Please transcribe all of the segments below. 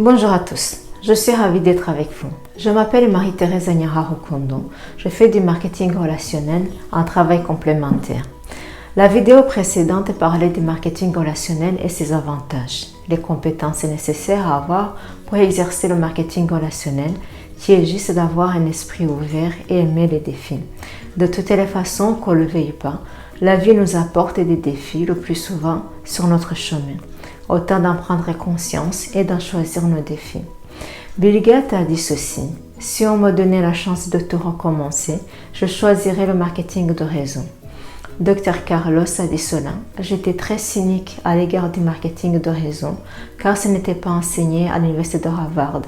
Bonjour à tous, je suis ravie d'être avec vous. Je m'appelle Marie-Thérèse Agnara Rukondo. Je fais du marketing relationnel, un travail complémentaire. La vidéo précédente parlait du marketing relationnel et ses avantages, les compétences nécessaires à avoir pour exercer le marketing relationnel, qui est juste d'avoir un esprit ouvert et aimer les défis. De toutes les façons, qu'on le veuille pas, la vie nous apporte des défis le plus souvent sur notre chemin. Autant d'en prendre conscience et d'en choisir nos défis. Bill Gates a dit ceci: si on me donnait la chance de tout recommencer, je choisirais le marketing de réseau. Dr Carlos a dit cela: j'étais très cynique à l'égard du marketing de réseau car ce n'était pas enseigné à l'université de Harvard.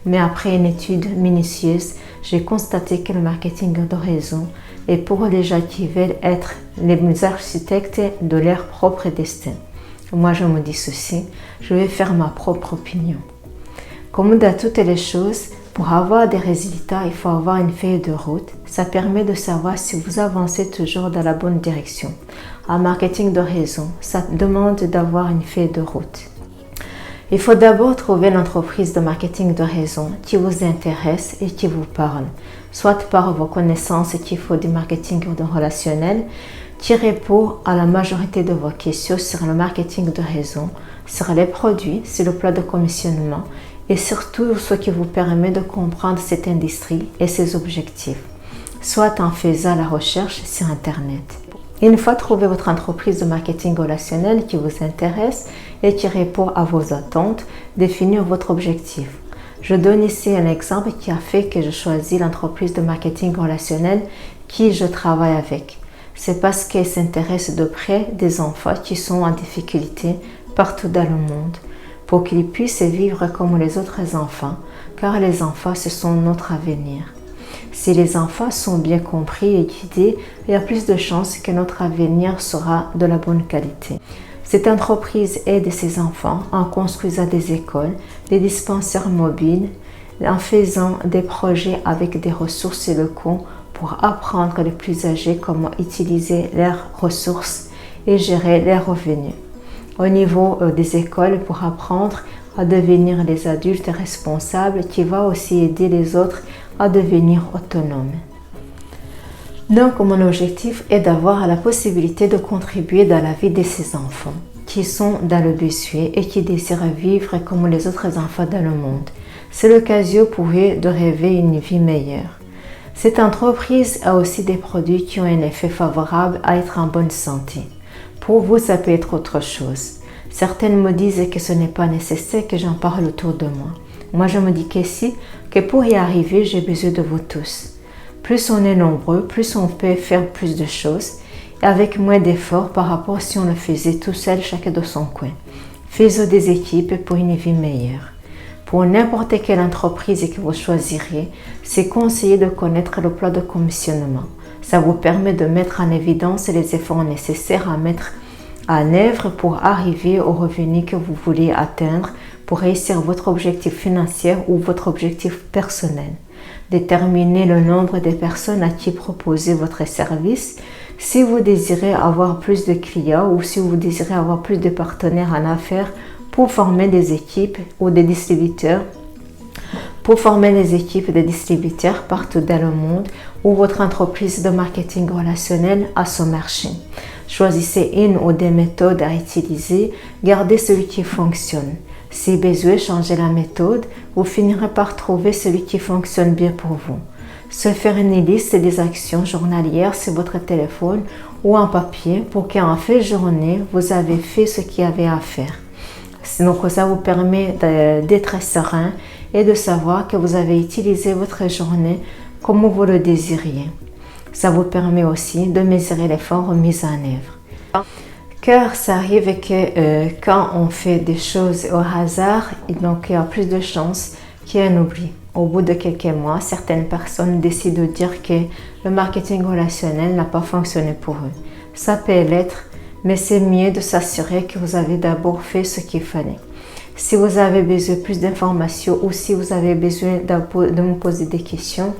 Mais après une étude minutieuse, j'ai constaté que le marketing de réseau est pour les gens qui veulent être les architectes de leur propre destin. Moi, je me dis ceci, je vais faire ma propre opinion. Comme dans toutes les choses, pour avoir des résultats, il faut avoir une feuille de route. Ça permet de savoir si vous avancez toujours dans la bonne direction. En marketing de réseau, ça demande d'avoir une feuille de route. Il faut d'abord trouver l'entreprise de marketing de réseau qui vous intéresse et qui vous parle, soit par vos connaissances qu'il faut du marketing relationnel, qui répond à la majorité de vos questions sur le marketing de réseau, sur les produits, sur le plan de commissionnement et surtout ce qui vous permet de comprendre cette industrie et ses objectifs, soit en faisant la recherche sur Internet. Une fois trouvé votre entreprise de marketing relationnel qui vous intéresse et qui répond à vos attentes, définir votre objectif. Je donne ici un exemple qui a fait que je choisis l'entreprise de marketing relationnel qui je travaille avec. C'est parce qu'elle s'intéresse de près des enfants qui sont en difficulté partout dans le monde, pour qu'ils puissent vivre comme les autres enfants, car les enfants, ce sont notre avenir. Si les enfants sont bien compris et guidés, il y a plus de chances que notre avenir sera de la bonne qualité. Cette entreprise aide ses enfants en construisant des écoles, des dispensaires mobiles, en faisant des projets avec des ressources locaux pour apprendre les plus âgés comment utiliser leurs ressources et gérer leurs revenus. Au niveau des écoles, pour apprendre à devenir des adultes responsables qui va aussi aider les autres à devenir autonomes. Donc, mon objectif est d'avoir la possibilité de contribuer dans la vie de ces enfants qui sont dans le besoin et qui désirent vivre comme les autres enfants dans le monde. C'est l'occasion pour eux de rêver une vie meilleure. Cette entreprise a aussi des produits qui ont un effet favorable à être en bonne santé. Pour vous, ça peut être autre chose. Certaines me disent que ce n'est pas nécessaire que j'en parle autour de moi. Moi, je me dis que pour y arriver, j'ai besoin de vous tous. Plus on est nombreux, plus on peut faire plus de choses et avec moins d'efforts par rapport si on le faisait tout seul, chacun de son coin. Faisons des équipes pour une vie meilleure. Pour n'importe quelle entreprise que vous choisirez, c'est conseillé de connaître le plan de commissionnement. Ça vous permet de mettre en évidence les efforts nécessaires à mettre en œuvre pour arriver au revenu que vous voulez atteindre pour réussir votre objectif financier ou votre objectif personnel. Déterminez le nombre de personnes à qui proposer votre service. Si vous désirez avoir plus de clients ou si vous désirez avoir plus de partenaires en affaires pour former des équipes ou des distributeurs, partout dans le monde où votre entreprise de marketing relationnel a son marché. Choisissez une ou des méthodes à utiliser, gardez celui qui fonctionne. Si besoin, changez la méthode, vous finirez par trouver celui qui fonctionne bien pour vous. Se faire une liste des actions journalières sur votre téléphone ou en papier pour qu'en fin de journée, vous avez fait ce qu'il y avait à faire. Donc ça vous permet d'être serein et de savoir que vous avez utilisé votre journée comme vous le désiriez. Ça vous permet aussi de mesurer l'effort mis en œuvre. Car ça arrive que quand on fait des choses au hasard, donc il y a plus de chances qu'il y ait un oubli. Au bout de quelques mois, certaines personnes décident de dire que le marketing relationnel n'a pas fonctionné pour eux. Ça peut l'être, mais c'est mieux de s'assurer que vous avez d'abord fait ce qu'il fallait. Si vous avez besoin de plus d'informations ou si vous avez besoin de me poser des questions,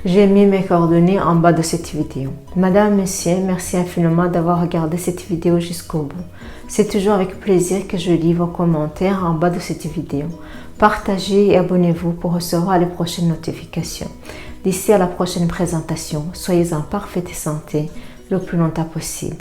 j'ai mis mes coordonnées en bas de cette vidéo. Madame, Monsieur, merci infiniment d'avoir regardé cette vidéo jusqu'au bout. C'est toujours avec plaisir que je lis vos commentaires en bas de cette vidéo. Partagez et abonnez-vous pour recevoir les prochaines notifications. D'ici à la prochaine présentation, soyez en parfaite santé le plus longtemps possible.